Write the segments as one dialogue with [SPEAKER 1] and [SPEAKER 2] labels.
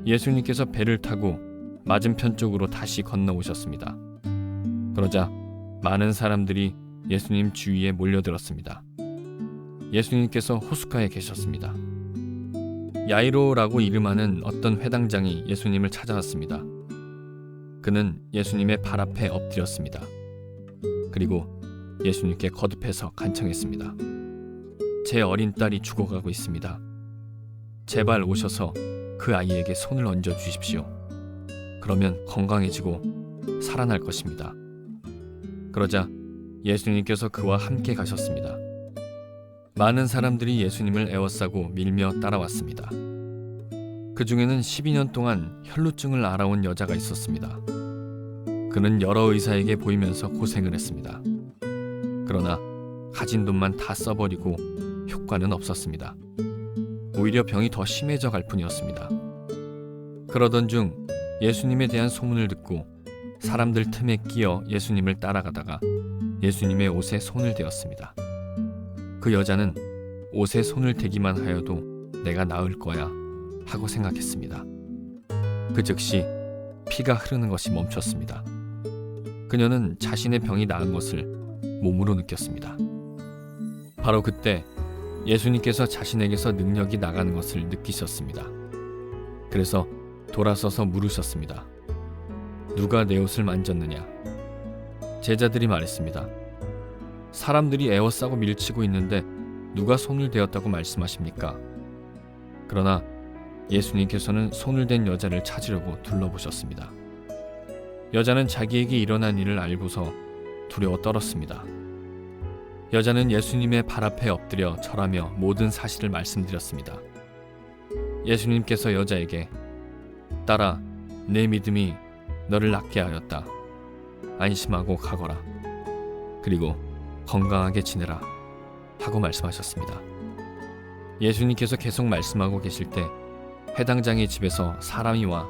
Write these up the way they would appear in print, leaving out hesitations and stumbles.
[SPEAKER 1] 예수님께서 배를 타고 맞은편 쪽으로 다시 건너오셨습니다. 그러자 많은 사람들이 예수님 주위에 몰려들었습니다. 예수님께서 호숫가에 계셨습니다. 야이로라고 이름하는 어떤 회당장이 예수님을 찾아왔습니다. 그는 예수님의 발 앞에 엎드렸습니다. 그리고 예수님께 거듭해서 간청했습니다. 제 어린 딸이 죽어가고 있습니다. 제발 오셔서 그 아이에게 손을 얹어 주십시오. 그러면 건강해지고 살아날 것입니다. 그러자 예수님께서 그와 함께 가셨습니다. 많은 사람들이 예수님을 에워싸고 밀며 따라왔습니다. 그 중에는 12년 동안 혈루증을 앓아온 여자가 있었습니다. 그는 여러 의사에게 보이면서 고생을 했습니다. 그러나 가진 돈만 다 써버리고 효과는 없었습니다. 오히려 병이 더 심해져 갈 뿐이었습니다. 그러던 중 예수님에 대한 소문을 듣고 사람들 틈에 끼어 예수님을 따라가다가 예수님의 옷에 손을 대었습니다. 그 여자는 옷에 손을 대기만 하여도 내가 나을 거야 하고 생각했습니다. 그 즉시 피가 흐르는 것이 멈췄습니다. 그녀는 자신의 병이 나은 것을 몸으로 느꼈습니다. 바로 그때 예수님께서 자신에게서 능력이 나가는 것을 느끼셨습니다. 그래서 돌아서서 물으셨습니다. 누가 내 옷을 만졌느냐? 제자들이 말했습니다. 사람들이 에워싸고 밀치고 있는데 누가 손을 대었다고 말씀하십니까? 그러나 예수님께서는 손을 댄 여자를 찾으려고 둘러보셨습니다. 여자는 자기에게 일어난 일을 알고서 두려워 떨었습니다. 여자는 예수님의 발 앞에 엎드려 절하며 모든 사실을 말씀드렸습니다. 예수님께서 여자에게 딸아, 내 믿음이 너를 낫게 하였다. 안심하고 가거라. 그리고 건강하게 지내라 하고 말씀하셨습니다. 예수님께서 계속 말씀하고 계실 때 회당장의 집에서 사람이 와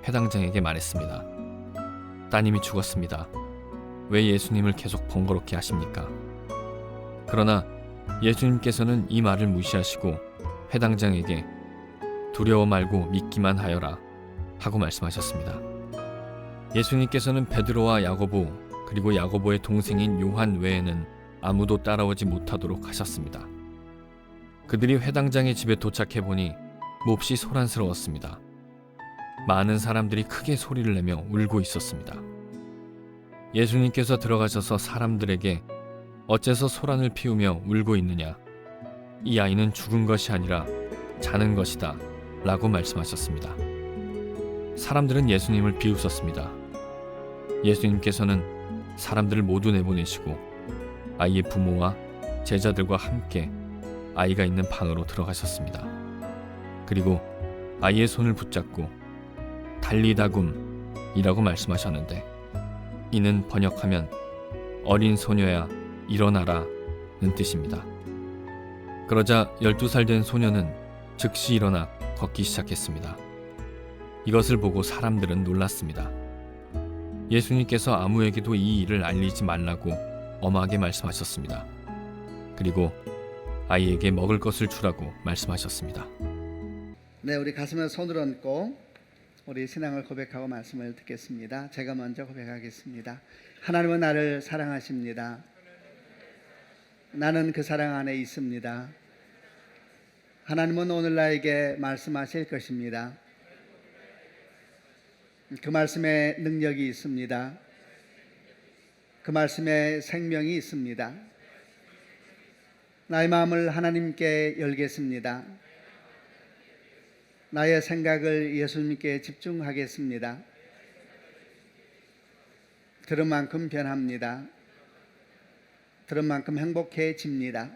[SPEAKER 1] 회당장에게 말했습니다. 따님이 죽었습니다. 왜 예수님을 계속 번거롭게 하십니까? 그러나 예수님께서는 이 말을 무시하시고 회당장에게 두려워 말고 믿기만 하여라 하고 말씀하셨습니다. 예수님께서는 베드로와 야고보 그리고 야고보의 동생인 요한 외에는 아무도 따라오지 못하도록 하셨습니다. 그들이 회당장의 집에 도착해 보니 몹시 소란스러웠습니다. 많은 사람들이 크게 소리를 내며 울고 있었습니다. 예수님께서 들어가셔서 사람들에게 어째서 소란을 피우며 울고 있느냐? 이 아이는 죽은 것이 아니라 자는 것이다 라고 말씀하셨습니다. 사람들은 예수님을 비웃었습니다. 예수님께서는 사람들을 모두 내보내시고 아이의 부모와 제자들과 함께 아이가 있는 방으로 들어가셨습니다. 그리고 아이의 손을 붙잡고 달리다굼이라고 말씀하셨는데 이는 번역하면 어린 소녀야 일어나라는 뜻입니다. 그러자 12살 된 소녀는 즉시 일어나 걷기 시작했습니다. 이것을 보고 사람들은 놀랐습니다. 예수님께서 아무에게도 이 일을 알리지 말라고 엄하게 말씀하셨습니다. 그리고 아이에게 먹을 것을 주라고 말씀하셨습니다.
[SPEAKER 2] 네, 우리 가슴에 손을 얹고 우리 신앙을 고백하고 말씀을 듣겠습니다. 제가 먼저 고백하겠습니다. 하나님은 나를 사랑하십니다. 나는 그 사랑 안에 있습니다. 하나님은 오늘 나에게 말씀하실 것입니다. 그 말씀에 능력이 있습니다. 그 말씀에 생명이 있습니다. 나의 마음을 하나님께 열겠습니다. 나의 생각을 예수님께 집중하겠습니다. 들은 만큼 변합니다. 들은 만큼 행복해집니다.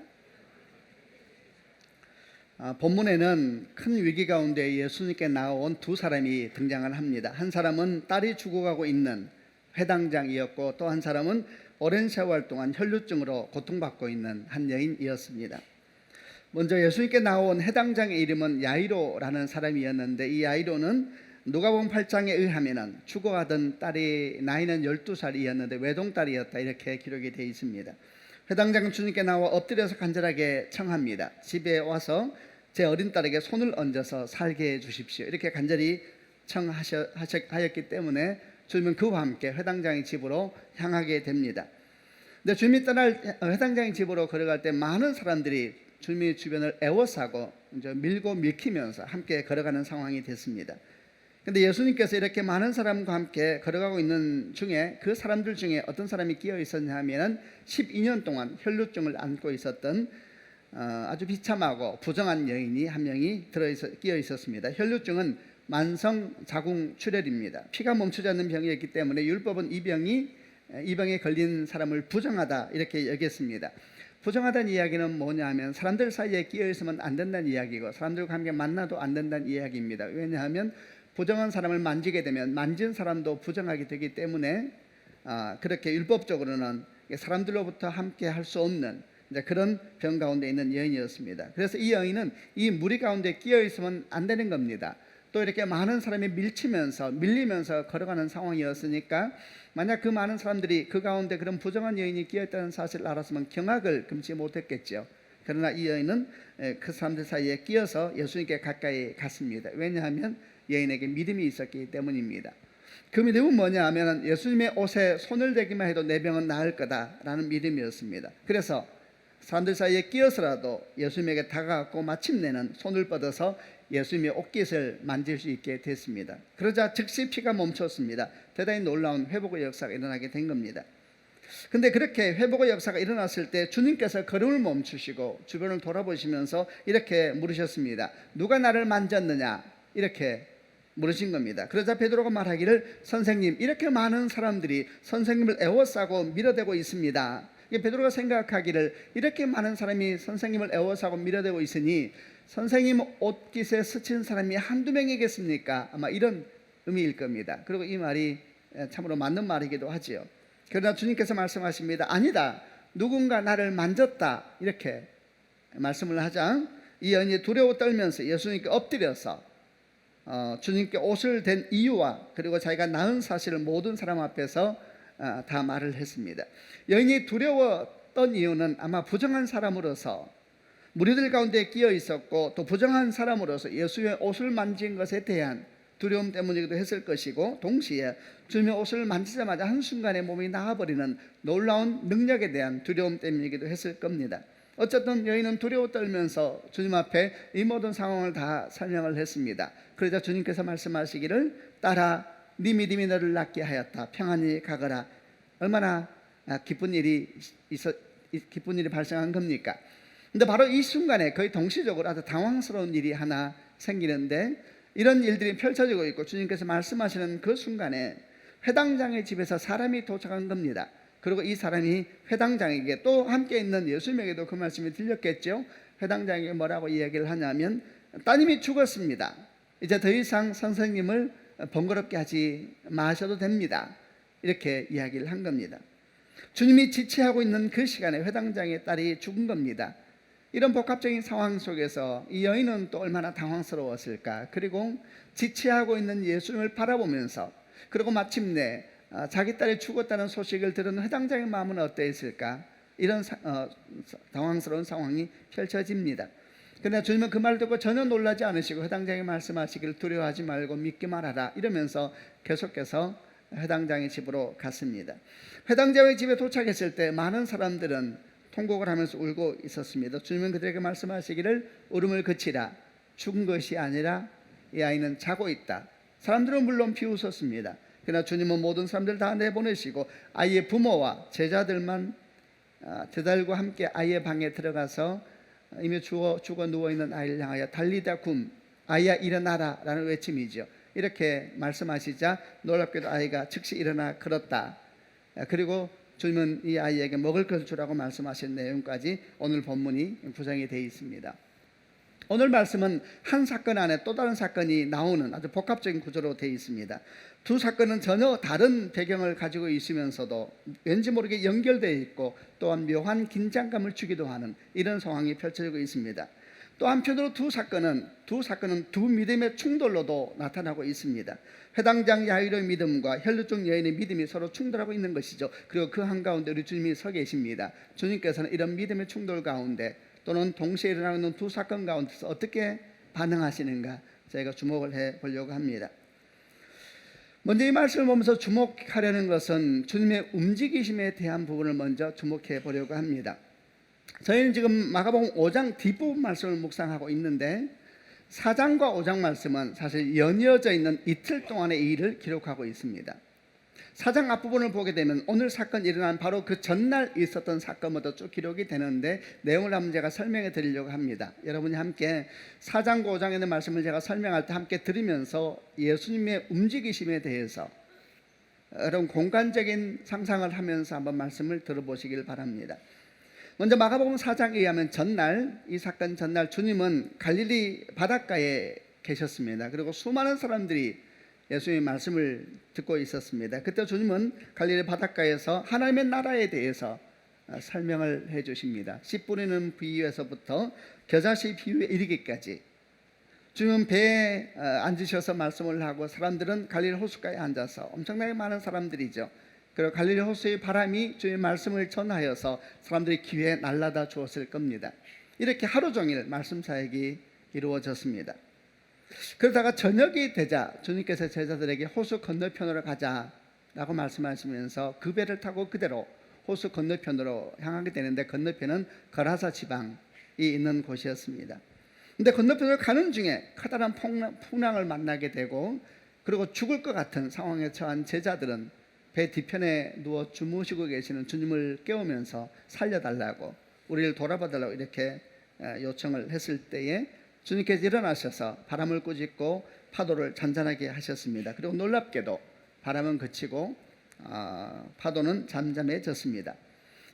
[SPEAKER 2] 본문에는 큰 위기 가운데 예수님께 나온 두 사람이 등장을 합니다. 한 사람은 딸이 죽어가고 있는 회당장이었고 또 한 사람은 오랜 세월 동안 혈루증으로 고통받고 있는 한 여인이었습니다. 먼저 예수님께 나온 회당장의 이름은 야이로라는 사람이었는데 이 야이로는 누가복음 8장에 의하면 죽어가던 딸이 나이는 12살이었는데 외동딸이었다 이렇게 기록이 되어 있습니다. 회당장은 주님께 나와 엎드려서 간절하게 청합니다. 집에 와서 제 어린 딸에게 손을 얹어서 살게 해 주십시오. 이렇게 간절히 요청하였기 때문에 주님은 그와 함께 회당장의 집으로 향하게 됩니다. 근데 주님이 떠날 회당장의 집으로 걸어갈 때 많은 사람들이 주님의 주변을 에워싸고 이제 밀고 밀키면서 함께 걸어가는 상황이 됐습니다. 근데 예수님께서 이렇게 많은 사람과 함께 걸어가고 있는 중에 그 사람들 중에 어떤 사람이 끼어 있었냐 하면은 12년 동안 혈루증을 앓고 있었던 아주 비참하고 부정한 여인이 한 명이 끼어 있었습니다. 혈루증은 만성 자궁 출혈입니다. 피가 멈추지 않는 병이었기 때문에 율법은 이 병에 걸린 사람을 부정하다 이렇게 여겼습니다. 부정하다는 이야기는 뭐냐 하면 사람들 사이에 끼어 있으면 안 된다는 이야기고 사람들과 함께 만나도 안 된다는 이야기입니다. 왜냐하면 부정한 사람을 만지게 되면 만진 사람도 부정하게 되기 때문에 그렇게 율법적으로는 사람들로부터 함께 할 수 없는 그런 병 가운데 있는 여인이었습니다. 그래서 이 여인은 이 무리 가운데 끼어 있으면 안 되는 겁니다. 또 이렇게 많은 사람이 밀리면서 걸어가는 상황이었으니까 만약 그 많은 사람들이 그 가운데 그런 부정한 여인이 끼어 있다는 사실을 알았으면 경악을 금치 못했겠죠. 그러나 이 여인은 그 사람들 사이에 끼어서 예수님께 가까이 갔습니다. 왜냐하면 여인에게 믿음이 있었기 때문입니다. 그 믿음은 뭐냐 하면 예수님의 옷에 손을 대기만 해도 내 병은 나을 거다라는 믿음이었습니다. 그래서 사람들 사이에 끼어서라도 예수님에게 다가갔고 마침내는 손을 뻗어서 예수님의 옷깃을 만질 수 있게 됐습니다. 그러자 즉시 피가 멈췄습니다. 대단히 놀라운 회복의 역사가 일어나게 된 겁니다. 근데 그렇게 회복의 역사가 일어났을 때 주님께서 걸음을 멈추시고 주변을 돌아보시면서 이렇게 물으셨습니다. 누가 나를 만졌느냐? 이렇게 물으신 겁니다. 그러자 베드로가 말하기를 선생님, 이렇게 많은 사람들이 선생님을 에워싸고 밀어대고 있습니다. 베드로가 생각하기를 이렇게 많은 사람이 선생님을 에워싸고 밀어대고 있으니 선생님 옷깃에 스친 사람이 한두 명이겠습니까? 아마 이런 의미일 겁니다. 그리고 이 말이 참으로 맞는 말이기도 하지요. 그러나 주님께서 말씀하십니다. 아니다, 누군가 나를 만졌다 이렇게 말씀을 하자 이 여인이 두려워 떨면서 예수님께 엎드려서 주님께 옷을 댄 이유와 그리고 자기가 낳은 사실을 모든 사람 앞에서 다 말을 했습니다. 여인이 두려웠던 이유는 아마 부정한 사람으로서 무리들 가운데 끼어 있었고 또 부정한 사람으로서 예수의 옷을 만진 것에 대한 두려움 때문이기도 했을 것이고 동시에 주님의 옷을 만지자마자 한순간에 몸이 나아버리는 놀라운 능력에 대한 두려움 때문이기도 했을 겁니다. 어쨌든 여인은 두려워 떨면서 주님 앞에 이 모든 상황을 다 설명을 했습니다. 그러자 주님께서 말씀하시기를 따라 네 믿음이 너를 낫게 하였다. 평안히 가거라. 얼마나 기쁜 일이 발생한 겁니까? 근데 바로 이 순간에 거의 동시적으로 아주 당황스러운 일이 하나 생기는데 이런 일들이 펼쳐지고 있고 주님께서 말씀하시는 그 순간에 회당장의 집에서 사람이 도착한 겁니다. 그리고 이 사람이 회당장에게 또 함께 있는 예수님에게도 그 말씀이 들렸겠죠. 회당장에게 뭐라고 이야기를 하냐면 따님이 죽었습니다. 이제 더 이상 선생님을 번거롭게 하지 마셔도 됩니다. 이렇게 이야기를 한 겁니다. 주님이 지체하고 있는 그 시간에 회당장의 딸이 죽은 겁니다. 이런 복합적인 상황 속에서 이 여인은 또 얼마나 당황스러웠을까. 그리고 지체하고 있는 예수님을 바라보면서 그리고 마침내 자기 딸이 죽었다는 소식을 들은 회당장의 마음은 어떠했을까. 이런 당황스러운 상황이 펼쳐집니다. 그러나 주님은 그 말을 듣고 전혀 놀라지 않으시고 회당장이 말씀하시기를 두려워하지 말고 믿기만 하라 이러면서 계속해서 회당장의 집으로 갔습니다. 회당장의 집에 도착했을 때 많은 사람들은 통곡을 하면서 울고 있었습니다. 주님은 그들에게 말씀하시기를 울음을 그치라. 죽은 것이 아니라 이 아이는 자고 있다. 사람들은 물론 비웃었습니다. 그러나 주님은 모든 사람들 다 내보내시고 아이의 부모와 제자들만 제자들과 함께 아이의 방에 들어가서 이미 죽어 누워있는 아이를 향하여 달리다 굼, 아이야 일어나라 라는 외침이죠. 이렇게 말씀하시자 놀랍게도 아이가 즉시 일어나 걸었다. 그리고 주님은 이 아이에게 먹을 것을 주라고 말씀하신 내용까지 오늘 본문이 구성이 되어 있습니다. 오늘 말씀은 한 사건 안에 또 다른 사건이 나오는 아주 복합적인 구조로 되어 있습니다. 두 사건은 전혀 다른 배경을 가지고 있으면서도 왠지 모르게 연결되어 있고 또한 묘한 긴장감을 주기도 하는 이런 상황이 펼쳐지고 있습니다. 또 한편으로 두 사건은 두 믿음의 충돌로도 나타나고 있습니다. 회당장 야이로의 믿음과 혈루증 여인의 믿음이 서로 충돌하고 있는 것이죠. 그리고 그 한가운데 우리 주님이 서 계십니다. 주님께서는 이런 믿음의 충돌 가운데 또는 동시에 일어나고 있는 두 사건 가운데서 어떻게 반응하시는가 저희가 주목을 해 보려고 합니다. 먼저 이 말씀을 보면서 주목하려는 것은 주님의 움직이심에 대한 부분을 먼저 주목해 보려고 합니다. 저희는 지금 마가복음 5장 뒷부분 말씀을 묵상하고 있는데 4장과 5장 말씀은 사실 연이어져 있는 이틀 동안의 일을 기록하고 있습니다. 4장 앞부분을 보게 되면 오늘 사건이 일어난 바로 그 전날 있었던 사건부터 쭉 기록이 되는데 내용을 한번 제가 설명해 드리려고 합니다. 여러분이 함께 4장과 5장에 있는 말씀을 제가 설명할 때 함께 들으면서 예수님의 움직이심에 대해서 여러분 공간적인 상상을 하면서 한번 말씀을 들어보시길 바랍니다. 먼저 마가복음 4장에 의하면 전날, 이 사건 전날 주님은 갈릴리 바닷가에 계셨습니다. 그리고 수많은 사람들이 예수님의 말씀을 듣고 있었습니다. 그때 주님은 갈릴리 바닷가에서 하나님의 나라에 대해서 설명을 해 주십니다. 씨 뿌리는 비유에서부터 겨자씨 비유에 이르기까지 주님은 배에 앉으셔서 말씀을 하고 사람들은 갈릴리 호숫가에 앉아서 엄청나게 많은 사람들이죠. 그리고 갈릴리 호수의 바람이 주님의 말씀을 전하여서 사람들이 귀에 날라다 주었을 겁니다. 이렇게 하루 종일 말씀 사역이 이루어졌습니다. 그러다가 저녁이 되자 주님께서 제자들에게 호수 건너편으로 가자라고 말씀하시면서 그 배를 타고 그대로 호수 건너편으로 향하게 되는데 건너편은 거라사 지방이 있는 곳이었습니다. 그런데 건너편으로 가는 중에 커다란 풍랑을 만나게 되고 그리고 죽을 것 같은 상황에 처한 제자들은 배 뒤편에 누워 주무시고 계시는 주님을 깨우면서 살려달라고 우리를 돌아봐달라고 이렇게 요청을 했을 때에 주님께서 일어나셔서 바람을 꾸짖고 파도를 잔잔하게 하셨습니다. 그리고 놀랍게도 바람은 그치고 파도는 잠잠해졌습니다.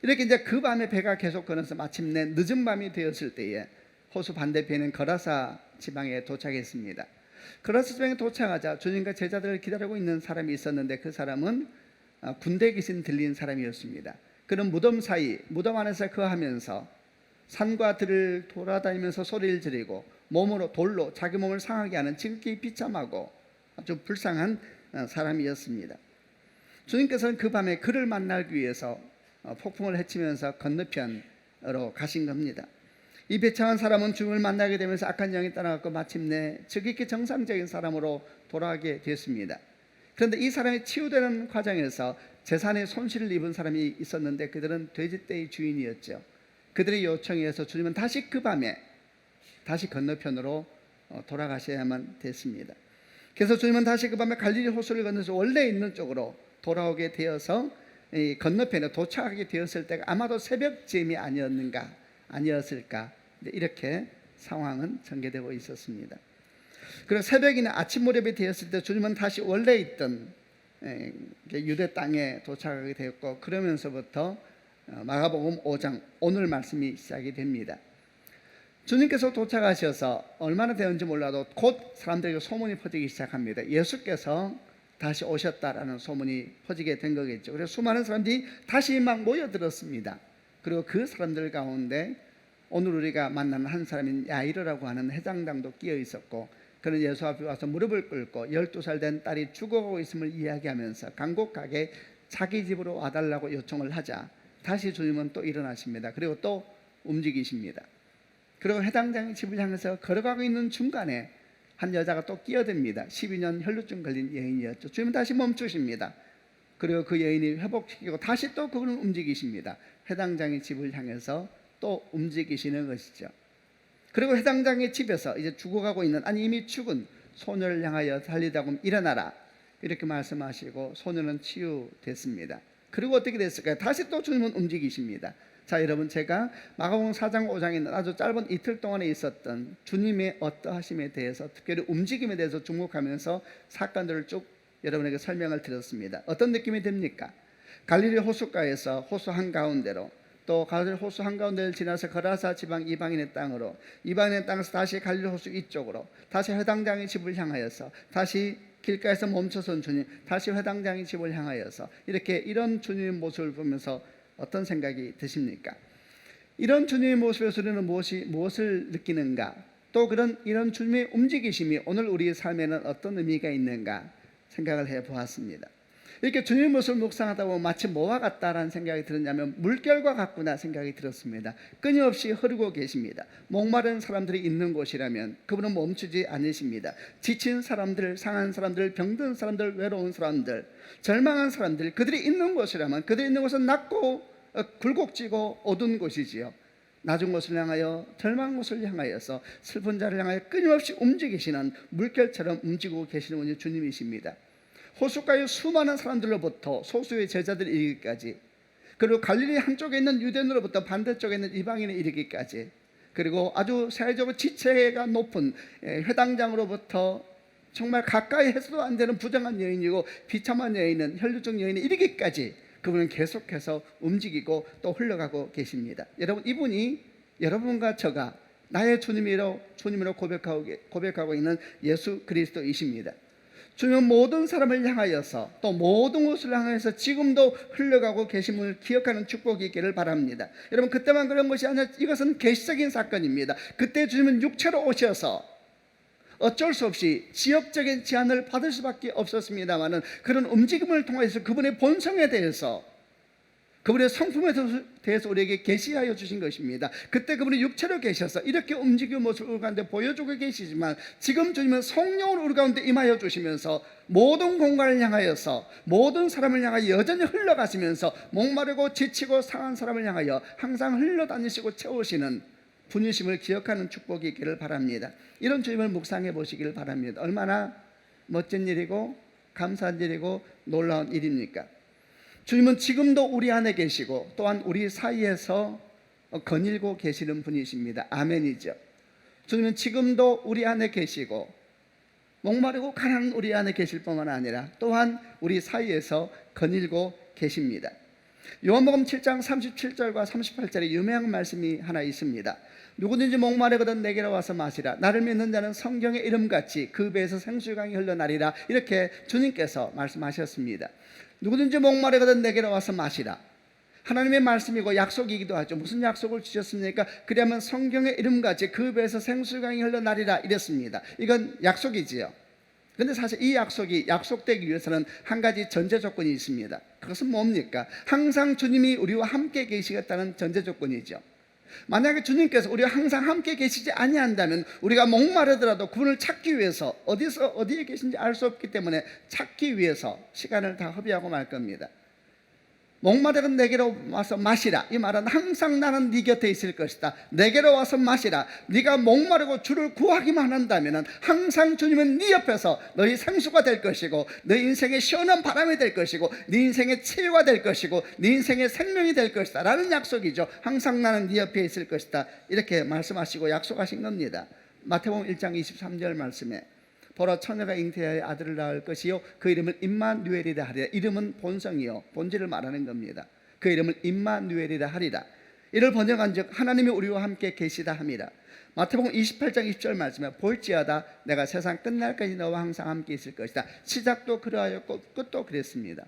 [SPEAKER 2] 이렇게 이제 그 밤에 배가 계속 걸어서 마침내 늦은 밤이 되었을 때에 호수 반대편인 거라사 지방에 도착했습니다. 거라사 지방에 도착하자 주님과 제자들을 기다리고 있는 사람이 있었는데 그 사람은 군대 귀신 들린 사람이었습니다. 그는 무덤 안에서 거하면서 산과 들을 돌아다니면서 소리를 지르고 몸으로 돌로 자기 몸을 상하게 하는 지극히 비참하고 아주 불쌍한 사람이었습니다. 주님께서는 그 밤에 그를 만나기 위해서 폭풍을 헤치면서 건너편으로 가신 겁니다. 이 비참한 사람은 주님을 만나게 되면서 악한 영이 따라갔고 마침내 지극히 정상적인 사람으로 돌아가게 됐습니다. 그런데 이 사람이 치유되는 과정에서 재산에 손실을 입은 사람이 있었는데 그들은 돼지떼의 주인이었죠. 그들의 요청에 의해서 주님은 다시 그 밤에 다시 건너편으로 돌아가셔야만 됐습니다. 그래서 주님은 다시 그 밤에 갈릴리 호수를 건너서 원래 있는 쪽으로 돌아오게 되어서 이 건너편에 도착하게 되었을 때가 아마도 새벽쯤이 아니었을까 이렇게 상황은 전개되고 있었습니다. 그리고 새벽이나 아침 무렵이 되었을 때 주님은 다시 원래 있던 유대 땅에 도착하게 되었고 그러면서부터 마가복음 5장 오늘 말씀이 시작이 됩니다. 주님께서 도착하셔서 얼마나 되었는지 몰라도 곧 사람들에게 소문이 퍼지기 시작합니다. 예수께서 다시 오셨다라는 소문이 퍼지게 된 거겠죠. 그래서 수많은 사람들이 다시 막 모여들었습니다. 그리고 그 사람들 가운데 오늘 우리가 만나는 한 사람인 야이로라고 하는 회장당도 끼어 있었고 그는 예수 앞에 와서 무릎을 꿇고 12살 된 딸이 죽어가고 있음을 이야기하면서 간곡하게 자기 집으로 와달라고 요청을 하자 다시 주님은 또 일어나십니다. 그리고 또 움직이십니다. 그리고 회당장의 집을 향해서 걸어가고 있는 중간에 한 여자가 또 끼어듭니다. 12년 혈루증 걸린 여인이었죠. 주님은 다시 멈추십니다. 그리고 그 여인이 회복시키고 다시 또 그분은 움직이십니다. 회당장의 집을 향해서 또 움직이시는 것이죠. 그리고 회당장의 집에서 이제 죽어가고 있는 이미 죽은 소녀를 향하여 달리다고 일어나라 이렇게 말씀하시고 소녀는 치유됐습니다. 그리고 어떻게 됐을까요? 다시 또 주님은 움직이십니다. 자, 여러분 제가 마가복음 4장 5장에 있는 아주 짧은 이틀 동안에 있었던 주님의 어떠하심에 대해서 특별히 움직임에 대해서 주목하면서 사건들을 쭉 여러분에게 설명을 드렸습니다. 어떤 느낌이 듭니까? 갈릴리 호숫가에서 호수 한가운데로 또 갈릴리 호수 한가운데를 지나서 거라사 지방 이방인의 땅으로 이방인의 땅에서 다시 갈릴리 호수 이쪽으로 다시 회당장의 집을 향하여서 다시 길가에서 멈춰선 주님 다시 회당장의 집을 향하여서 이렇게 이런 주님의 모습을 보면서 어떤 생각이 드십니까? 이런 주님의 모습에서 우리는 무엇을 느끼는가? 또 이런 주님의 움직이심이 오늘 우리의 삶에는 어떤 의미가 있는가 생각을 해보았습니다. 이렇게 주님의 모습을 묵상하다 보면 마치 뭐와 같다라는 생각이 들었냐면 물결과 같구나 생각이 들었습니다. 끊임없이 흐르고 계십니다. 목마른 사람들이 있는 곳이라면 그분은 멈추지 않으십니다. 지친 사람들, 상한 사람들, 병든 사람들, 외로운 사람들, 절망한 사람들, 그들이 있는 곳이라면 그들이 있는 곳은 낮고 굴곡지고 어두운 곳이지요. 낮은 곳을 향하여, 절망한 곳을 향하여서 슬픈 자를 향하여 끊임없이 움직이시는 물결처럼 움직이고 계시는 분이 주님이십니다. 호숫가의 수많은 사람들로부터 소수의 제자들이 이르기까지, 그리고 갈릴리 한쪽에 있는 유대인으로부터 반대쪽에 있는 이방인에 이르기까지, 그리고 아주 사회적으로 지체가 높은 회당장으로부터 정말 가까이 해서도 안 되는 부정한 여인이고 비참한 여인은 혈류증 여인에 이르기까지 그분은 계속해서 움직이고 또 흘러가고 계십니다. 여러분, 이분이 여러분과 저가 나의 주님으로 고백하고 있는 예수 그리스도이십니다. 주님은 모든 사람을 향하여서 또 모든 곳을 향해서 지금도 흘러가고 계신 분을 기억하는 축복이 있기를 바랍니다. 여러분, 그때만 그런 것이 아니라 이것은 계시적인 사건입니다. 그때 주님은 육체로 오셔서 어쩔 수 없이 지역적인 제한을 받을 수밖에 없었습니다마는 그런 움직임을 통해서 그분의 본성에 대해서, 그분의 성품에 대해서 우리에게 계시하여 주신 것입니다. 그때 그분이 육체로 계셔서 이렇게 움직이는 모습을 우리 가운데 보여주고 계시지만 지금 주님은 성령으로 우리 가운데 임하여 주시면서 모든 공간을 향하여서 모든 사람을 향하여 여전히 흘러가시면서 목마르고 지치고 상한 사람을 향하여 항상 흘러다니시고 채우시는 분이심을 기억하는 축복이 있기를 바랍니다. 이런 주님을 묵상해 보시기를 바랍니다. 얼마나 멋진 일이고 감사한 일이고 놀라운 일입니까? 주님은 지금도 우리 안에 계시고 또한 우리 사이에서 거닐고 계시는 분이십니다. 아멘이죠. 주님은 지금도 우리 안에 계시고 목마르고 가난한 우리 안에 계실 뿐만 아니라 또한 우리 사이에서 거닐고 계십니다. 요한복음 7장 37절과 38절에 유명한 말씀이 하나 있습니다. 누구든지 목마르거든 내게로 와서 마시라. 나를 믿는 자는 성경의 이름같이 그 배에서 생수강이 흘러나리라. 이렇게 주님께서 말씀하셨습니다. 누구든지 목마르거든 내게로 와서 마시라. 하나님의 말씀이고 약속이기도 하죠. 무슨 약속을 주셨습니까? 그러면 성경의 이름같이 그 배에서 생수강이 흘러나리라 이랬습니다. 이건 약속이지요. 그런데 사실 이 약속이 약속되기 위해서는 한 가지 전제 조건이 있습니다. 그것은 뭡니까? 항상 주님이 우리와 함께 계시겠다는 전제 조건이죠. 만약에 주님께서 우리와 항상 함께 계시지 아니한다면 우리가 목마르더라도 그분을 찾기 위해서 어디에 계신지 알 수 없기 때문에 찾기 위해서 시간을 다 허비하고 말 겁니다. 목마르건 내게로 와서 마시라. 이 말은 항상 나는 네 곁에 있을 것이다. 내게로 와서 마시라. 네가 목마르고 주를 구하기만 한다면 항상 주님은 네 옆에서 너희 생수가 될 것이고 너 인생의 시원한 바람이 될 것이고 네 인생의 치유가 될 것이고 네 인생의 생명이 될 것이다 라는 약속이죠. 항상 나는 네 옆에 있을 것이다 이렇게 말씀하시고 약속하신 겁니다. 마태복음 1장 23절 말씀에 보라 처녀가 잉태하여 아들을 낳을 것이요 그 이름을 임마누엘이라 하리라. 이름은 본성이요 본질을 말하는 겁니다. 그 이름을 임마누엘이라 하리라. 이를 번역한즉 하나님이 우리와 함께 계시다 함이라. 마태복음 28장 20절 말씀에 볼지어다 내가 세상 끝날까지 너와 항상 함께 있을 것이다. 시작도 그러하였고 끝도 그랬습니다.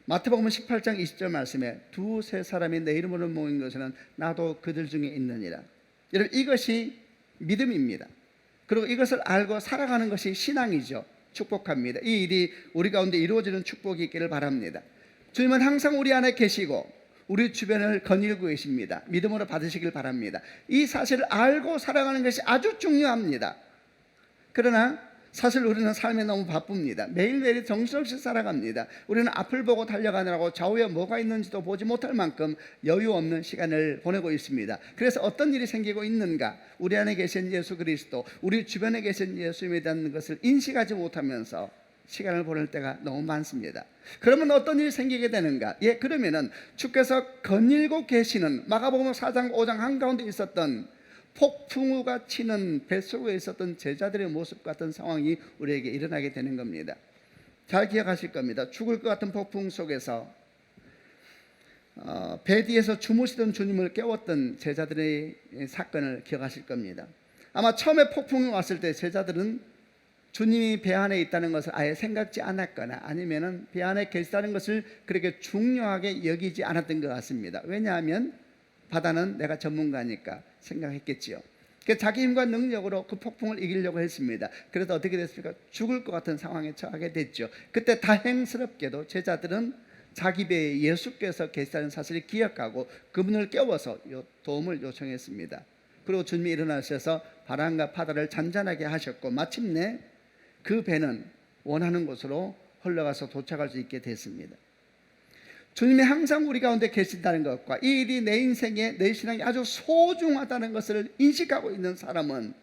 [SPEAKER 2] 마태복음 18장 20절 말씀에 두세 사람이 내 이름으로 모인 것에는 나도 그들 중에 있느니라. 여러분, 이것이 믿음입니다. 그리고 이것을 알고 살아가는 것이 신앙이죠. 축복합니다. 이 일이 우리 가운데 이루어지는 축복이 있기를 바랍니다. 주님은 항상 우리 안에 계시고 우리 주변을 거닐고 계십니다. 믿음으로 받으시길 바랍니다. 이 사실을 알고 살아가는 것이 아주 중요합니다. 그러나 사실 우리는 삶에 너무 바쁩니다. 매일매일 정신없이 살아갑니다. 우리는 앞을 보고 달려가느라고 좌우에 뭐가 있는지도 보지 못할 만큼 여유 없는 시간을 보내고 있습니다. 그래서 어떤 일이 생기고 있는가? 우리 안에 계신 예수 그리스도, 우리 주변에 계신 예수님에 대한 것을 인식하지 못하면서 시간을 보낼 때가 너무 많습니다. 그러면 어떤 일이 생기게 되는가? 그러면은 주께서 거닐고 계시는 마가복음 4장 5장 한가운데 있었던 폭풍우가 치는 뱃속에 있었던 제자들의 모습 같은 상황이 우리에게 일어나게 되는 겁니다. 잘 기억하실 겁니다. 죽을 것 같은 폭풍 속에서 배 뒤에서 주무시던 주님을 깨웠던 제자들의 사건을 기억하실 겁니다. 아마 처음에 폭풍이 왔을 때 제자들은 주님이 배 안에 있다는 것을 아예 생각지 않았거나 아니면은 배 안에 계시다는 것을 그렇게 중요하게 여기지 않았던 것 같습니다. 왜냐하면 바다는 내가 전문가니까 생각했겠지요. 자기 힘과 능력으로 그 폭풍을 이기려고 했습니다. 그래서 어떻게 됐습니까? 죽을 것 같은 상황에 처하게 됐죠. 그때 다행스럽게도 제자들은 자기 배에 예수께서 계시다는 사실을 기억하고 그분을 깨워서 도움을 요청했습니다. 그리고 주님이 일어나셔서 바람과 바다를 잔잔하게 하셨고 마침내 그 배는 원하는 곳으로 흘러가서 도착할 수 있게 됐습니다. 주님이 항상 우리 가운데 계신다는 것과 이 일이 내 인생에, 내 신앙이 아주 소중하다는 것을 인식하고 있는 사람은,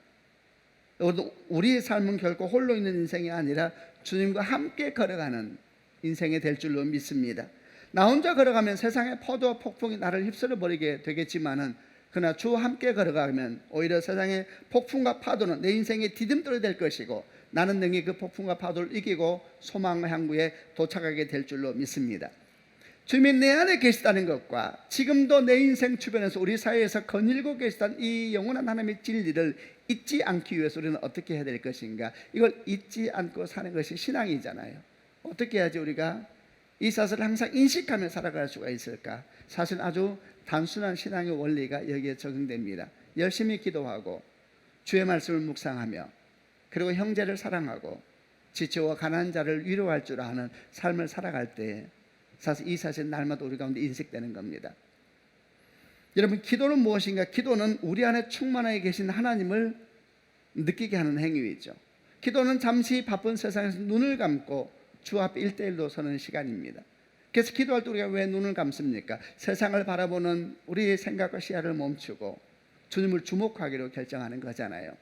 [SPEAKER 2] 우리의 삶은 결코 홀로 있는 인생이 아니라 주님과 함께 걸어가는 인생이 될 줄로 믿습니다. 나 혼자 걸어가면 세상의 파도와 폭풍이 나를 휩쓸어 버리게 되겠지만은, 그러나 주와 함께 걸어가면 오히려 세상의 폭풍과 파도는 내 인생의 디딤돌이 될 것이고, 나는 능히 그 폭풍과 파도를 이기고 소망의 항구에 도착하게 될 줄로 믿습니다. 주님이 내 안에 계시다는 것과 지금도 내 인생 주변에서 우리 사회에서 거닐고 계시다는 이 영원한 하나님의 진리를 잊지 않기 위해서 우리는 어떻게 해야 될 것인가? 이걸 잊지 않고 사는 것이 신앙이잖아요. 어떻게 해야지 우리가 이 사실을 항상 인식하며 살아갈 수가 있을까? 사실 아주 단순한 신앙의 원리가 여기에 적용됩니다. 열심히 기도하고 주의 말씀을 묵상하며 그리고 형제를 사랑하고 지치고 가난한 자를 위로할 줄 아는 삶을 살아갈 때에 사실 이 사실 날마다 우리 가운데 인식되는 겁니다. 여러분, 기도는 무엇인가? 기도는 우리 안에 충만하게 계신 하나님을 느끼게 하는 행위이죠. 기도는 잠시 바쁜 세상에서 눈을 감고 주 앞에 1:1로 서는 시간입니다. 그래서 기도할 때 우리가 왜 눈을 감습니까? 세상을 바라보는 우리의 생각과 시야를 멈추고 주님을 주목하기로 결정하는 거잖아요.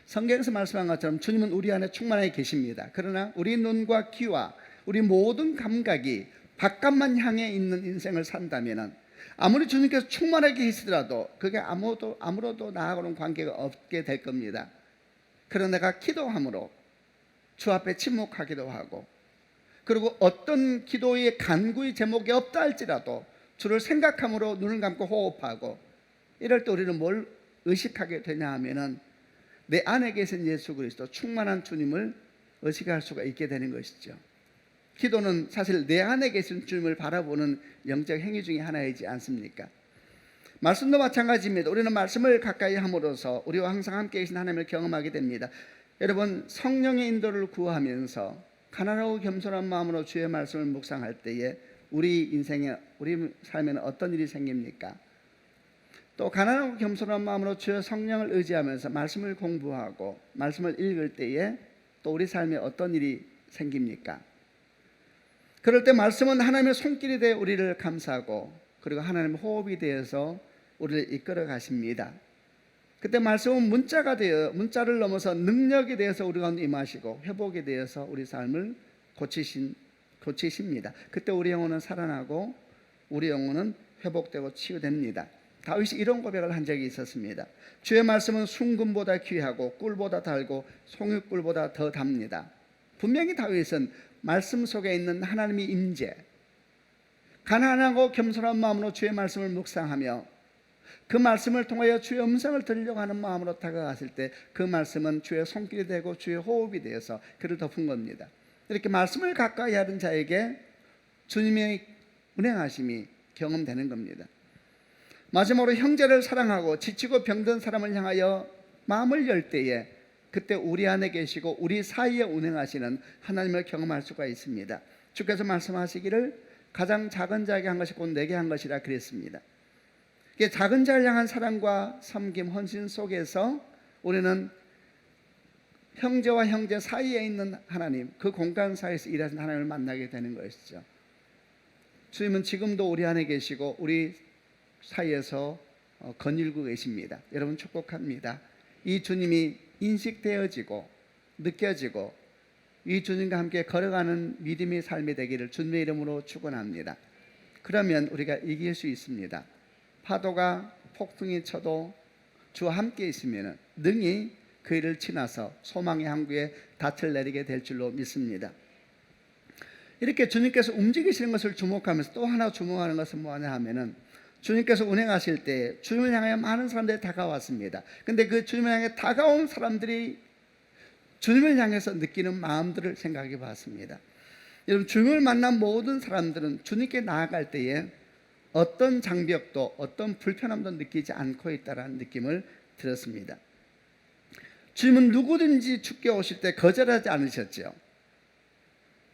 [SPEAKER 2] 성경에서 말씀한 것처럼 주님은 우리 안에 충만하게 계십니다. 그러나 우리 눈과 귀와 우리 모든 감각이 바깥만 향해 있는 인생을 산다면 아무리 주님께서 충만하게 계시더라도 그게 아무로도 나하고는 관계가 없게 될 겁니다. 그러나 내가 기도함으로 주 앞에 침묵하기도 하고, 그리고 어떤 기도의 간구의 제목이 없다 할지라도 주를 생각함으로 눈을 감고 호흡하고, 이럴 때 우리는 뭘 의식하게 되냐 하면은 내 안에 계신 예수 그리스도 충만한 주님을 의식할 수가 있게 되는 것이죠. 기도는 사실 내 안에 계신 주님을 바라보는 영적 행위 중에 하나이지 않습니까? 말씀도 마찬가지입니다. 우리는 말씀을 가까이 함으로써 우리와 항상 함께 계신 하나님을 경험하게 됩니다. 여러분, 성령의 인도를 구하면서 가난하고 겸손한 마음으로 주의 말씀을 묵상할 때에 우리 인생에, 우리 삶에는 어떤 일이 생깁니까? 또 가난하고 겸손한 마음으로 주의 성령을 의지하면서 말씀을 공부하고 말씀을 읽을 때에 또 우리 삶에 어떤 일이 생깁니까? 그럴 때 말씀은 하나님의 손길이 되어 우리를 감싸고, 그리고 하나님의 호흡이 되어서 우리를 이끌어 가십니다. 그때 말씀은 문자가 되어, 문자를 넘어서 능력이 되어서 우리 가운데 임하시고 회복이 되어서 우리 삶을 고치십니다. 그때 우리 영혼은 살아나고 우리 영혼은 회복되고 치유됩니다. 다윗이 이런 고백을 한 적이 있었습니다. 주의 말씀은 순금보다 귀하고 꿀보다 달고 송이꿀보다 더 답니다. 분명히 다윗은 말씀 속에 있는 하나님의 임재, 가난하고 겸손한 마음으로 주의 말씀을 묵상하며 그 말씀을 통하여 주의 음성을 들으려고 하는 마음으로 다가갔을 때 그 말씀은 주의 손길이 되고 주의 호흡이 되어서 그를 덮은 겁니다. 이렇게 말씀을 가까이 하는 자에게 주님의 운행하심이 경험되는 겁니다. 마지막으로 형제를 사랑하고 지치고 병든 사람을 향하여 마음을 열 때에 그때 우리 안에 계시고 우리 사이에 운행하시는 하나님을 경험할 수가 있습니다. 주께서 말씀하시기를 가장 작은 자에게 한 것이 곧 내게 한 것이라 그랬습니다. 작은 자를 향한 사랑과 섬김, 헌신 속에서 우리는 형제와 형제 사이에 있는 하나님, 그 공간 사이에서 일하시는 하나님을 만나게 되는 것이죠. 주님은 지금도 우리 안에 계시고 우리 사이에서 거닐고 계십니다. 여러분, 축복합니다. 이 주님이 인식되어지고 느껴지고 이 주님과 함께 걸어가는 믿음의 삶이 되기를 주님의 이름으로 축원합니다. 그러면 우리가 이길 수 있습니다. 파도가 폭풍이 쳐도 주와 함께 있으면 능히 그 일을 지나서 소망의 항구에 닻을 내리게 될 줄로 믿습니다. 이렇게 주님께서 움직이시는 것을 주목하면서 또 하나 주목하는 것은 뭐냐 하면은, 주님께서 운행하실 때 주님을 향해 많은 사람들이 다가왔습니다. 근데 그 주님을 향해 다가온 사람들이 주님을 향해서 느끼는 마음들을 생각해 봤습니다. 여러분, 주님을 만난 모든 사람들은 주님께 나아갈 때에 어떤 장벽도 어떤 불편함도 느끼지 않고 있다는 느낌을 들었습니다. 주님은 누구든지 죽게 오실 때 거절하지 않으셨죠.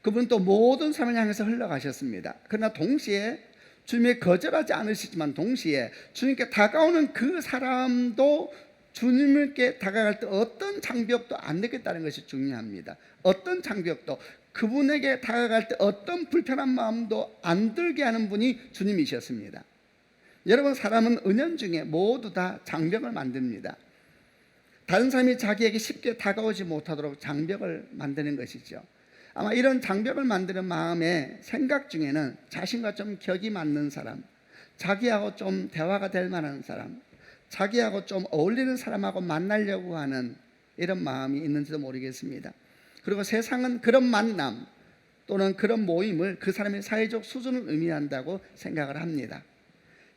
[SPEAKER 2] 그분은 또 모든 사람을 향해서 흘러가셨습니다. 그러나 동시에 주님이 거절하지 않으시지만 동시에 주님께 다가오는 그 사람도 주님께 다가갈 때 어떤 장벽도 안 느꼈다는 것이 중요합니다. 어떤 장벽도, 그분에게 다가갈 때 어떤 불편한 마음도 안 들게 하는 분이 주님이셨습니다. 여러분, 사람은 은연중에 모두 다 장벽을 만듭니다. 다른 사람이 자기에게 쉽게 다가오지 못하도록 장벽을 만드는 것이죠. 아마 이런 장벽을 만드는 마음의 생각 중에는 자신과 좀 격이 맞는 사람, 자기하고 좀 대화가 될 만한 사람, 자기하고 좀 어울리는 사람하고 만나려고 하는 이런 마음이 있는지도 모르겠습니다. 그리고 세상은 그런 만남 또는 그런 모임을 그 사람의 사회적 수준을 의미한다고 생각을 합니다.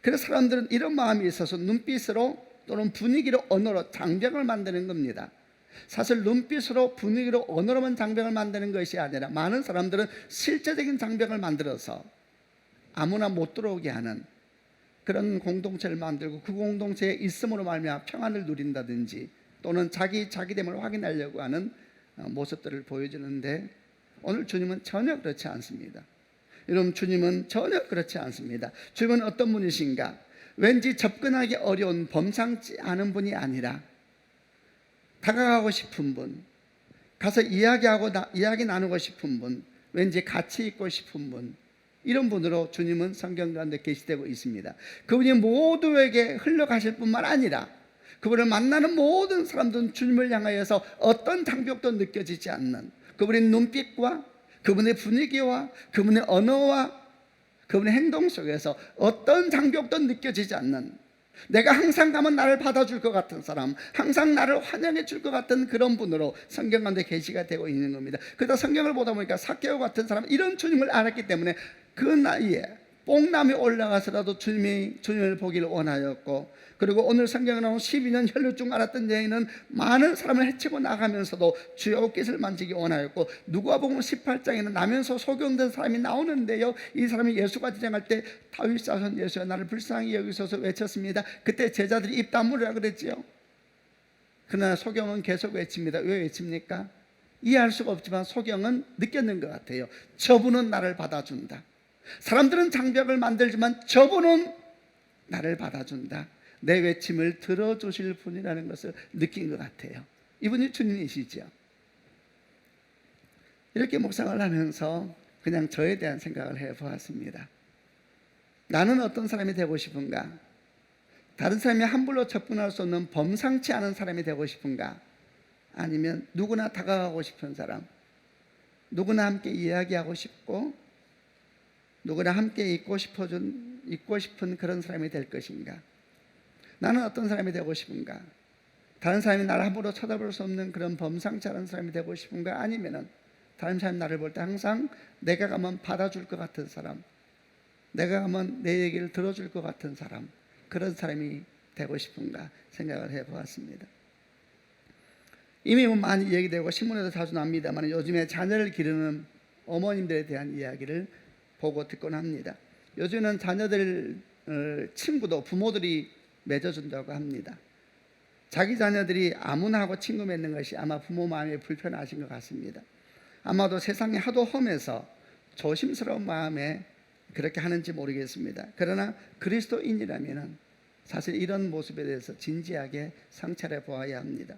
[SPEAKER 2] 그래서 사람들은 이런 마음이 있어서 눈빛으로 또는 분위기로, 언어로 장벽을 만드는 겁니다. 사실 눈빛으로, 분위기로, 언어로만 장벽을 만드는 것이 아니라 많은 사람들은 실제적인 장벽을 만들어서 아무나 못 들어오게 하는 그런 공동체를 만들고 그 공동체에 있음으로 말미암아 평안을 누린다든지 또는 자기됨을 확인하려고 하는 모습들을 보여주는데, 오늘 주님은 전혀 그렇지 않습니다. 여러분, 주님은 전혀 그렇지 않습니다. 주님은 어떤 분이신가? 왠지 접근하기 어려운 범상치 않은 분이 아니라 다가가고 싶은 분, 가서 이야기 나누고 싶은 분, 왠지 같이 있고 싶은 분, 이런 분으로 주님은 성경 가운데 계시되고 있습니다. 그분이 모두에게 흘러가실 뿐만 아니라 그분을 만나는 모든 사람들은 주님을 향하여서 어떤 장벽도 느껴지지 않는, 그분의 눈빛과 그분의 분위기와 그분의 언어와 그분의 행동 속에서 어떤 장벽도 느껴지지 않는, 내가 항상 가면 나를 받아줄 것 같은 사람, 항상 나를 환영해 줄 것 같은 그런 분으로 성경 가운데 계시가 되고 있는 겁니다. 그러다 성경을 보다 보니까 삭개오 같은 사람, 이런 주님을 알았기 때문에 그 나이에 뽕남에 올라가서라도 주님을 보기를 원하였고, 그리고 오늘 성경에 나온 12년 혈루증 앓았던 여인은 많은 사람을 해치고 나가면서도 주의 옷깃을 만지기 원하였고, 누가복음 18장에는 나면서 소경된 사람이 나오는데요, 이 사람이 예수가 등장할 때 다윗 자손 예수여 나를 불쌍히 여기소서 외쳤습니다. 그때 제자들이 입 다물으라 그랬지요. 그러나 소경은 계속 외칩니다. 왜 외칩니까? 이해할 수가 없지만 소경은 느꼈는 것 같아요. 저분은 나를 받아준다. 사람들은 장벽을 만들지만 저분은 나를 받아준다. 내 외침을 들어주실 분이라는 것을 느낀 것 같아요. 이분이 주님이시죠. 이렇게 묵상을 하면서 그냥 저에 대한 생각을 해보았습니다. 나는 어떤 사람이 되고 싶은가? 다른 사람이 함부로 접근할 수 없는 범상치 않은 사람이 되고 싶은가? 아니면 누구나 다가가고 싶은 사람, 누구나 함께 이야기하고 싶고 누구나 함께 있고 싶은 그런 사람이 될 것인가? 나는 어떤 사람이 되고 싶은가? 다른 사람이 나를 함부로 쳐다볼 수 없는 그런 범상치 않은 사람이 되고 싶은가? 아니면은 다른 사람이 나를 볼 때 항상 내가 가면 받아줄 것 같은 사람, 내가 가면 내 얘기를 들어줄 것 같은 사람, 그런 사람이 되고 싶은가 생각을 해보았습니다. 이미 많이 얘기되고 신문에도 자주 납니다만 요즘에 자녀를 기르는 어머님들에 대한 이야기를 보고 듣곤 합니다. 요즘에는 자녀들 친구도 부모들이 맺어준다고 합니다. 자기 자녀들이 아무나 하고 친구 맺는 것이 아마 부모 마음이 불편하신 것 같습니다. 아마도 세상이 하도 험해서 조심스러운 마음에 그렇게 하는지 모르겠습니다. 그러나 그리스도인이라면 사실 이런 모습에 대해서 진지하게 성찰해 보아야 합니다.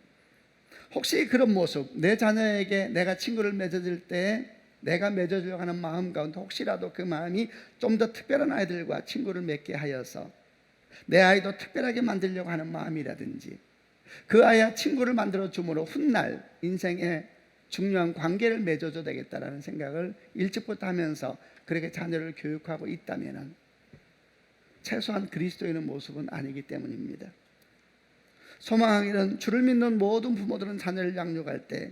[SPEAKER 2] 혹시 그런 모습, 내 자녀에게 내가 친구를 맺어줄 때 내가 맺어주려고 하는 마음 가운데 혹시라도 그 마음이 좀 더 특별한 아이들과 친구를 맺게 하여서 내 아이도 특별하게 만들려고 하는 마음이라든지, 그 아이와 친구를 만들어 줌으로 훗날 인생의 중요한 관계를 맺어줘야 되겠다라는 생각을 일찍부터 하면서 그렇게 자녀를 교육하고 있다면 최소한 그리스도인의 모습은 아니기 때문입니다. 소망하기는 주를 믿는 모든 부모들은 자녀를 양육할 때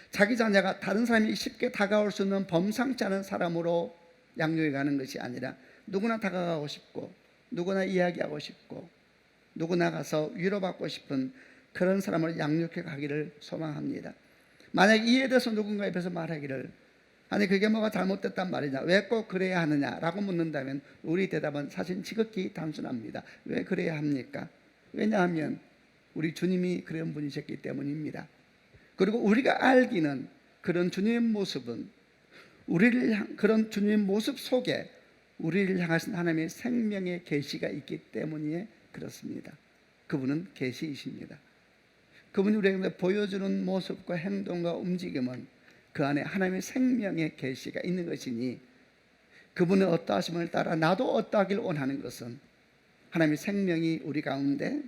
[SPEAKER 2] 자기 자녀가 다른 사람이 쉽게 다가올 수 있는 범상치 않은 사람으로 양육해 가는 것이 아니라 누구나 다가가고 싶고 누구나 이야기하고 싶고 누구나 가서 위로받고 싶은 그런 사람을 양육해 가기를 소망합니다. 만약 이에 대해서 누군가 옆에서 말하기를 아니 그게 뭐가 잘못됐단 말이냐, 왜 꼭 그래야 하느냐라고 묻는다면 우리 대답은 사실 지극히 단순합니다. 왜 그래야 합니까? 왜냐하면 우리 주님이 그런 분이셨기 때문입니다. 그리고 우리가 알기는 그런 주님의 모습은 그런 주님의 모습 속에 우리를 향하신 하나님의 생명의 계시가 있기 때문에 그렇습니다. 그분은 계시이십니다. 그분이 우리에게 보여주는 모습과 행동과 움직임은 그 안에 하나님의 생명의 계시가 있는 것이니, 그분의 어떠하심을 따라 나도 어떠하길 원하는 것은 하나님의 생명이 우리 가운데,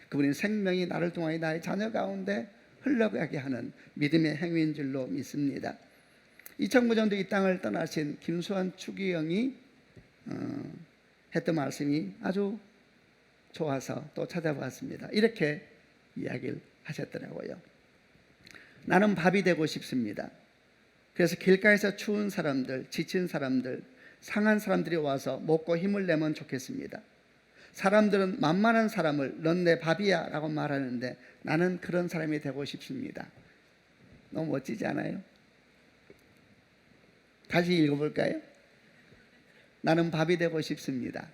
[SPEAKER 2] 그분의 생명이 나를 통하여 나의 자녀 가운데 흘러가게 하는 믿음의 행위인 줄로 믿습니다. 2009년도 이 땅을 떠나신 김수환 추기영이 했던 말씀이 아주 좋아서 또 찾아봤습니다. 이렇게 이야기를 하셨더라고요. 나는 밥이 되고 싶습니다. 그래서 길가에서 추운 사람들, 지친 사람들, 상한 사람들이 와서 먹고 힘을 내면 좋겠습니다. 사람들은 만만한 사람을 넌 내 밥이야 라고 말하는데 나는 그런 사람이 되고 싶습니다. 너무 멋지지 않아요? 다시 읽어볼까요? 나는 밥이 되고 싶습니다.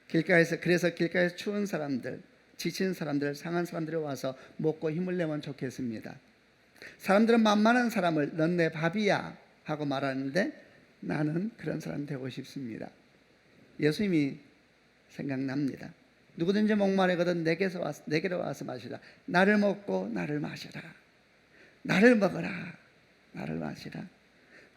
[SPEAKER 2] 그래서 길가에서 추운 사람들, 지친 사람들, 상한 사람들이 와서 먹고 힘을 내면 좋겠습니다. 사람들은 만만한 사람을 넌 내 밥이야 하고 말하는데 나는 그런 사람 되고 싶습니다. 예수님이 생각납니다. 누구든지 목마르거든 내게로 와서 마시라. 나를 먹고 나를 마시라. 나를 먹어라. 나를 마시라.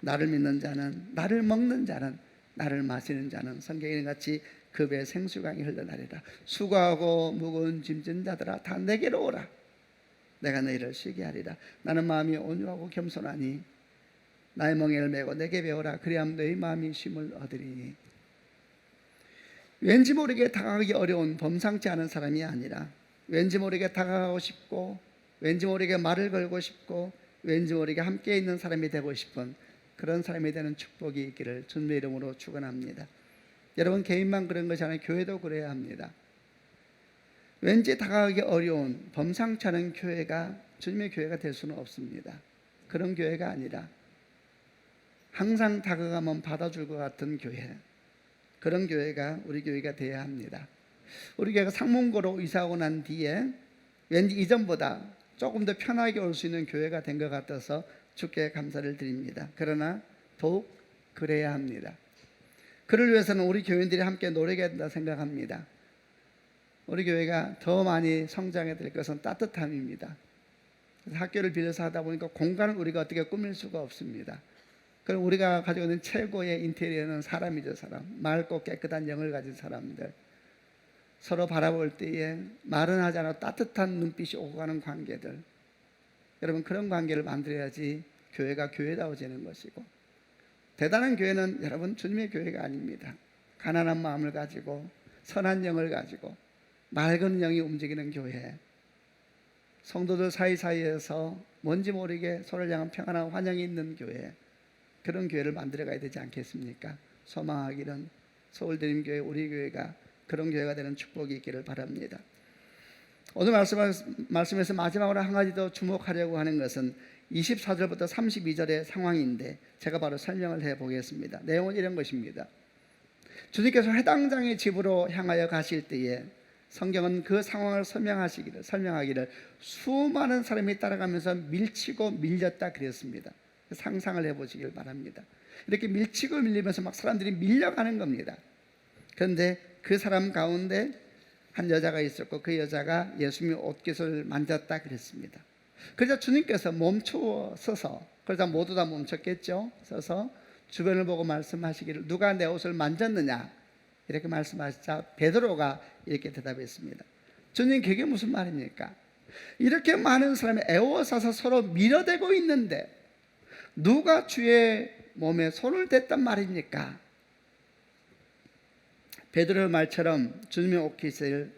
[SPEAKER 2] 나를 믿는 자는, 나를 먹는 자는, 나를 마시는 자는 성경에 같이 그 배에 생수강이 흘러나리라. 수고하고 무거운 짐진 자들아 다 내게로 오라. 내가 너희를 쉬게 하리라. 나는 마음이 온유하고 겸손하니 나의 멍에를 메고 내게 배우라. 그리하면 너희 마음이 쉼을 얻으리니. 왠지 모르게 다가가기 어려운 범상치 않은 사람이 아니라 왠지 모르게 다가가고 싶고 왠지 모르게 말을 걸고 싶고 왠지 모르게 함께 있는 사람이 되고 싶은 그런 사람이 되는 축복이 있기를 주님의 이름으로 축원합니다. 여러분, 개인만 그런 것이 아니라 교회도 그래야 합니다. 왠지 다가가기 어려운 범상치 않은 교회가 주님의 교회가 될 수는 없습니다. 그런 교회가 아니라 항상 다가가면 받아줄 것 같은 교회, 그런 교회가 우리 교회가 되어야 합니다. 우리 교회가 상문고로 이사하고 난 뒤에 왠지 이전보다 조금 더 편하게 올 수 있는 교회가 된 것 같아서 주께 감사를 드립니다. 그러나 더욱 그래야 합니다. 그를 위해서는 우리 교인들이 함께 노력해야 된다 생각합니다. 우리 교회가 더 많이 성장해야 될 것은 따뜻함입니다. 학교를 빌려서 하다 보니까 공간을 우리가 어떻게 꾸밀 수가 없습니다. 그럼 우리가 가지고 있는 최고의 인테리어는 사람이죠. 사람. 맑고 깨끗한 영을 가진 사람들. 서로 바라볼 때에 말은 하지 않아도 따뜻한 눈빛이 오고 가는 관계들. 여러분, 그런 관계를 만들어야지 교회가 교회다워지는 것이고, 대단한 교회는 여러분 주님의 교회가 아닙니다. 가난한 마음을 가지고 선한 영을 가지고 맑은 영이 움직이는 교회, 성도들 사이사이에서 뭔지 모르게 서로를 향한 평안한 환영이 있는 교회, 그런 교회를 만들어가야 되지 않겠습니까? 소망하기는 서울드림교회, 우리 교회가 그런 교회가 되는 축복이 있기를 바랍니다. 오늘 말씀에서 마지막으로 한 가지 더 주목하려고 하는 것은 24절부터 32절의 상황인데 제가 바로 설명을 해보겠습니다. 내용은 이런 것입니다. 주님께서 회당장의 집으로 향하여 가실 때에 성경은 그 상황을 설명하기를 수많은 사람이 따라가면서 밀치고 밀렸다 그랬습니다. 상상을 해보시길 바랍니다. 이렇게 밀치고 밀리면서 막 사람들이 밀려가는 겁니다. 그런데 그 사람 가운데 한 여자가 있었고 그 여자가 예수님의 옷깃을 만졌다 그랬습니다. 그러자 주님께서 멈추어 서서, 그러자 모두 다 멈췄겠죠. 서서 주변을 보고 말씀하시기를 누가 내 옷을 만졌느냐 이렇게 말씀하시자 베드로가 이렇게 대답했습니다. 주님, 그게 무슨 말입니까? 이렇게 많은 사람이 애워싸서 서로 밀어대고 있는데 누가 주의 몸에 손을 댔단 말입니까? 베드로의 말처럼 주님의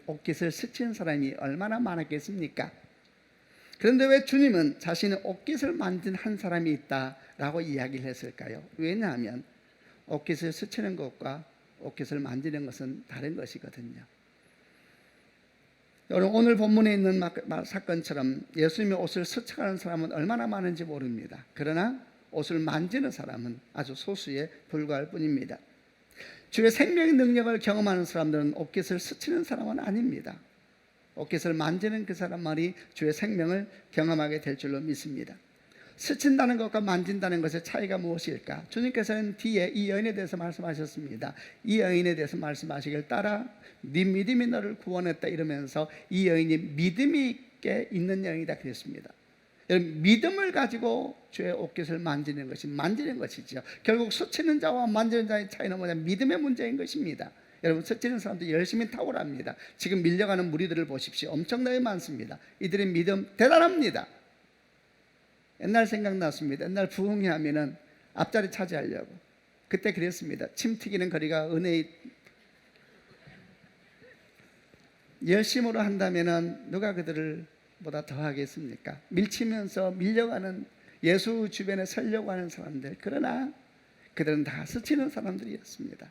[SPEAKER 2] 옷깃을 스친 사람이 얼마나 많았겠습니까? 그런데 왜 주님은 자신의 옷깃을 만진 한 사람이 있다라고 이야기를 했을까요? 왜냐하면 옷깃을 스치는 것과 옷깃을 만지는 것은 다른 것이거든요. 여러분, 오늘 본문에 있는 사건처럼 예수님의 옷을 스쳐가는 사람은 얼마나 많은지 모릅니다. 그러나 옷을 만지는 사람은 아주 소수에 불과할 뿐입니다. 주의 생명의 능력을 경험하는 사람들은 옷깃을 스치는 사람은 아닙니다. 옷깃을 만지는 그 사람만이 주의 생명을 경험하게 될 줄로 믿습니다. 스친다는 것과 만진다는 것의 차이가 무엇일까? 주님께서는 뒤에 이 여인에 대해서 말씀하셨습니다. 이 여인에 대해서 말씀하시길 따라 네 믿음이 너를 구원했다 이러면서 이 여인이 믿음이 있게 있는 여인이다 그랬습니다. 여러분, 믿음을 가지고 주의 옷깃을 만지는 것이죠. 결국 스치는 자와 만지는 자의 차이는 뭐냐? 믿음의 문제인 것입니다. 여러분, 스치는 사람도 열심히 탁월합니다. 지금 밀려가는 무리들을 보십시오. 엄청나게 많습니다. 이들의 믿음 대단합니다. 옛날 생각났습니다. 옛날 부흥회 하면은 앞자리 차지하려고 그때 그랬습니다. 침 튀기는 거리가 은혜의 열심으로 한다면은 누가 그들을 보다 더 하겠습니까? 밀치면서 밀려가는 예수 주변에 서려고 하는 사람들, 그러나 그들은 다 스치는 사람들이었습니다.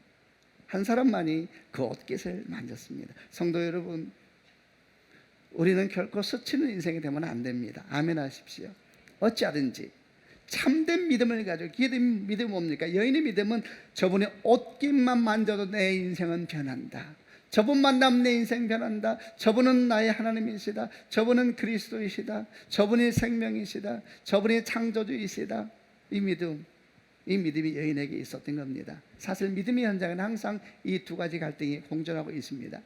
[SPEAKER 2] 한 사람만이 그 옷깃을 만졌습니다. 성도 여러분, 우리는 결코 스치는 인생이 되면 안 됩니다. 아멘 하십시오. 어찌하든지 참된 믿음을 가지고, 믿음이 뭡니까? 여인의 믿음은 저분의 옷깃만 만져도 내 인생은 변한다. 저분 만나면 내 인생 변한다. 저분은 나의 하나님이시다. 저분은 그리스도이시다. 저분이 생명이시다. 저분이 창조주이시다. 이 믿음이 여인에게 있었던 겁니다. 사실 믿음의 현장은 항상 이 두 가지 갈등이 공존하고 있습니다.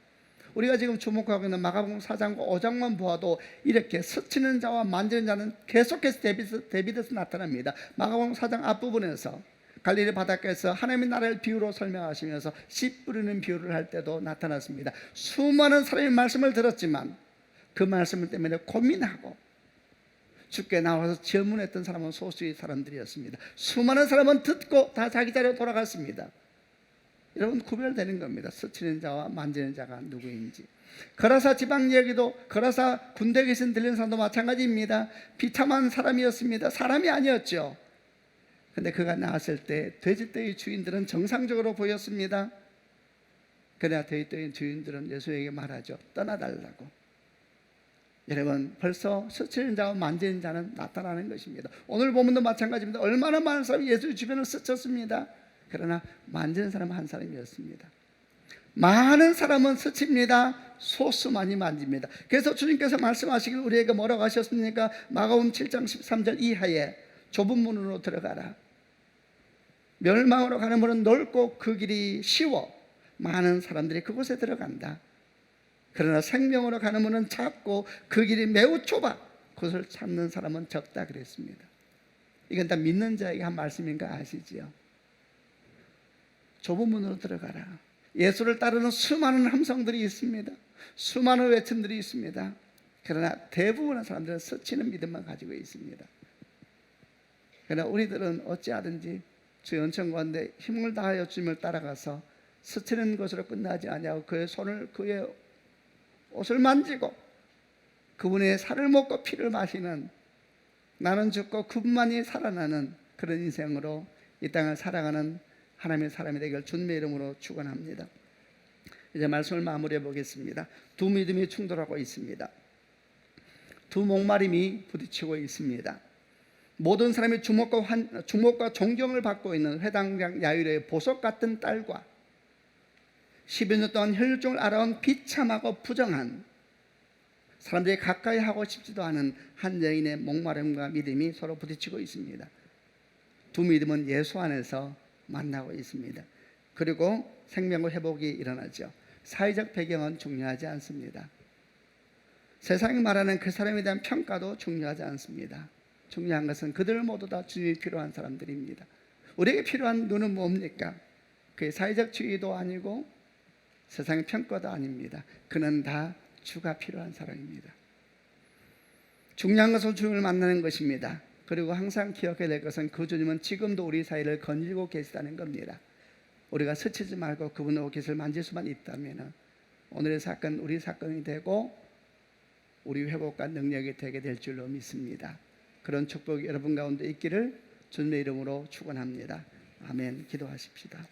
[SPEAKER 2] 우리가 지금 주목하고 있는 마가복음 4장과 5장만 보아도 이렇게 스치는 자와 만지는 자는 계속해서 대비돼서 나타납니다. 마가복음 4장 앞부분에서 갈릴리 바닷가에서 하나님의 나라를 비유로 설명하시면서 씨 뿌리는 비유를 할 때도 나타났습니다. 수많은 사람의 말씀을 들었지만 그 말씀 때문에 고민하고 주께 나와서 질문했던 사람은 소수의 사람들이었습니다. 수많은 사람은 듣고 다 자기 자리로 돌아갔습니다. 여러분, 구별되는 겁니다. 스치는 자와 만지는 자가 누구인지. 거라사 지방 이야기도, 거라사 군대에 계신 들리는 사람도 마찬가지입니다. 비참한 사람이었습니다. 사람이 아니었죠. 근데 그가 나왔을 때 돼지떼의 주인들은 정상적으로 보였습니다. 그러나 돼지떼의 주인들은 예수에게 말하죠. 떠나달라고. 여러분, 벌써 스치는 자와 만지는 자는 나타나는 것입니다. 오늘 본문도 마찬가지입니다. 얼마나 많은 사람이 예수 주변을 스쳤습니다. 그러나 만지는 사람은 한 사람이었습니다. 많은 사람은 스칩니다. 소수만이 만집니다. 그래서 주님께서 말씀하시길 우리에게 뭐라고 하셨습니까? 마가복음 7장 13절 이하에 좁은 문으로 들어가라. 멸망으로 가는 문은 넓고 그 길이 쉬워 많은 사람들이 그곳에 들어간다. 그러나 생명으로 가는 문은 작고 그 길이 매우 좁아 그것을 찾는 사람은 적다 그랬습니다. 이건 다 믿는 자에게 한 말씀인 거 아시지요? 좁은 문으로 들어가라. 예수를 따르는 수많은 함성들이 있습니다. 수많은 외침들이 있습니다. 그러나 대부분의 사람들은 스치는 믿음만 가지고 있습니다. 그러나 우리들은 어찌하든지 주 연청 가운데 힘을 다하여 주님을 따라가서 스치는 것으로 끝나지 아니하고 그의 손을, 그의 옷을 만지고 그분의 살을 먹고 피를 마시는, 나는 죽고 그분만이 살아나는 그런 인생으로 이 땅을 살아가는 하나님의 사람이 되길 주님의 이름으로 축원합니다. 이제 말씀을 마무리해 보겠습니다. 두 믿음이 충돌하고 있습니다. 두 목마름이 부딪히고 있습니다. 모든 사람이 주목과 존경을 받고 있는 회당장 야이로의 보석 같은 딸과 10여 년 동안 혈육종을 알아온 비참하고 부정한, 사람들이 가까이 하고 싶지도 않은 한 여인의 목마름과 믿음이 서로 부딪히고 있습니다. 두 믿음은 예수 안에서 만나고 있습니다. 그리고 생명의 회복이 일어나죠. 사회적 배경은 중요하지 않습니다. 세상이 말하는 그 사람에 대한 평가도 중요하지 않습니다. 중요한 것은 그들 모두 다 주님이 필요한 사람들입니다. 우리에게 필요한 눈은 뭡니까? 그의 사회적 지위도 아니고 세상의 평가도 아닙니다. 그는 다 주가 필요한 사람입니다. 중요한 것은 주님을 만나는 것입니다. 그리고 항상 기억해야 될 것은 그 주님은 지금도 우리 사이를 거닐고 계시다는 겁니다. 우리가 스치지 말고 그분의 옷깃을 만질 수만 있다면 오늘의 사건 우리 사건이 되고 우리 회복과 능력이 되게 될 줄로 믿습니다. 그런 축복이 여러분 가운데 있기를 주님의 이름으로 축원합니다. 아멘. 기도하십시다.